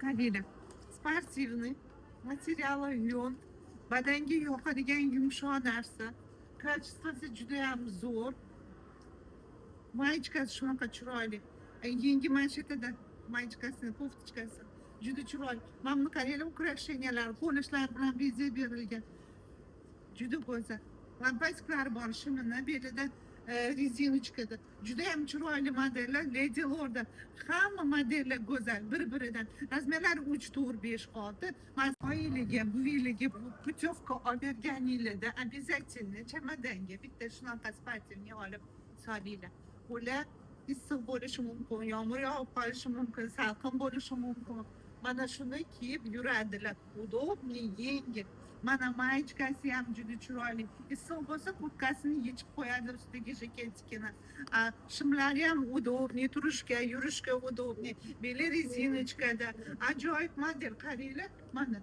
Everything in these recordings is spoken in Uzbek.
Qaranglar, sportivniy, materiali yo'l, badanga yoqadigan yumshoq narsa, kачествоsi judayam zo'r. Mayichkasi shunaqa chiroyli. Yengi manshetida mayichkasi, koftichkasi juda chiroyli. Mana buni qaranglar, украшениялari, qo'nishlar bilan bezab berilgan. Juda go'zal. Lampastiklari bor, shimini belida rezinochkada. Judayam chiroyli modellar. Lady Lord'da hamma modellar go'zal, bir-biridan. Razmerlari 3, 4, 5, 6. Mana oilaga, bu yiliga putyovka olganinglarda обязательно chamadanga bitta shunaqa sportivniy olib solinglar. Ular issiq bo'lishi mumkin, yomg'ir yog'ib qolishi mumkin, salqin bo'lishi mumkin. Mana shuni kiyib yuradilar. Удобный, yengil. Mana mayichkasi ham juda chiroyli. Issiq bo'lsa kurtkasini yechib qo'yadi ustiga jaketikini. Shimlari ham удобный, turishga, yurishga удобный. Beli rezinochkada. Ajoyib model, qaranglar. Mana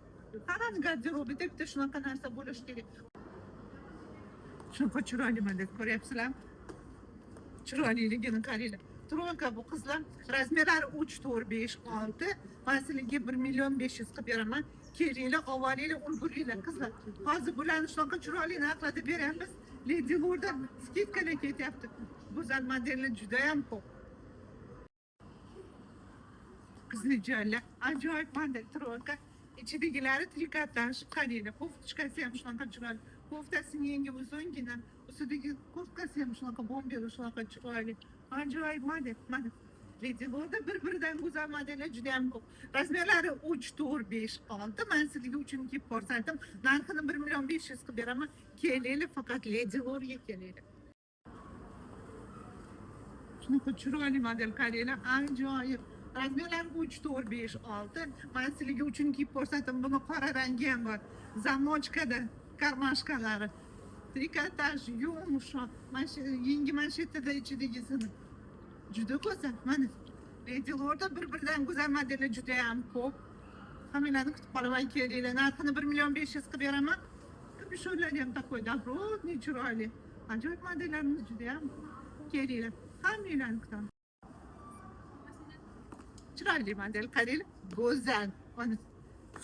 hammani garderobida bitta shunaqa narsa bo'lishi kerak. Shunaqa chiroyli model, ko'ryapsizlarmi? Chiroyliligini qaranglar. Tronka bu qizlar, razmerlari 3, 4, 5, 6. Men sizlarga 1.500.000 qilib beraman. Kelinglar, ovoringlar, ulguringlar qizlar. Hozir bularni shunaqa chiroyli narxlarda beramiz. Lady Lord'da skidkalar ketyapti. Go'zal modellar juda ham ko'p. Qizli joylar, ajoyib model tronka. İçidagilari trikotaj, qaranglar, koftichkasi ham shunaqa chiroyli. Koftasini yengi uzungina, ustidagi kurtkasi ham shunaqa bomber, shunaqa chiroyli. Ajoyib model, mana. Lady Lord'da bir-biridan go'zal modellar juda ham ko'p. Razmerlari 3, 4, 5, 6. Men sizlarga uchun kiyib ko'rsatdim. Narxini 1.500.000 qilib beraman. Kelinglar, faqat Lady Lord'ga kelinglar. Shunaqa chiroyli model, qaranglar, ajoyib. Razmerlari 3, 4, 5, 6. Men sizlarga uchun kiyib ko'rsatdim. Buni qora rangi ham bor. Zamochkada, karmashkalari. Trikotaj, yumshoq. Mana shu yengi manshetida ichidagisini. Juda go'zal. Mana Lady Lord'da bir-biridan go'zal modellar juda ham ko'p. Hammalarini kutib qolaman, kelinglar. Narxini 1.500.000 qilib beraman. Kapishonlarni ham такой добротный, chiroyli. Ajoyib modellarimiz juda ham. Kelinglar. Hammalarini kutaman. Chiroyli model, qaranglar. Go'zal. Mana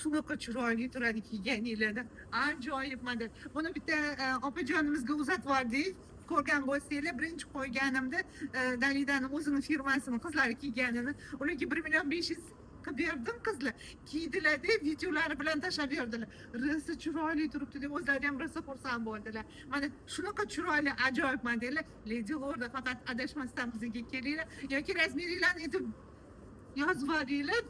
shunaqa chiroyli turadi kiyganinglarda. Ajoyib model. Buni bitta opajonimizga uzatib yubordik. Ko'rgan bo'lsanglar, birinchi qo'yganimda Dalidani o'zini firmasini qizlari kiyganini, ularga 1.500.000 qilib berdim qizlar. Kiydilar-da, videolari bilan tashlab berdilar. Rosa chiroyli turibdi deb o'zlari ham rosa xursand bo'ldilar. Mana shunaqa chiroyli ajoyib modellar Lady Lord'da, faqat adashmasdan bizga kelinglar yoki razmeringlarni aytib yozib yuboringlar.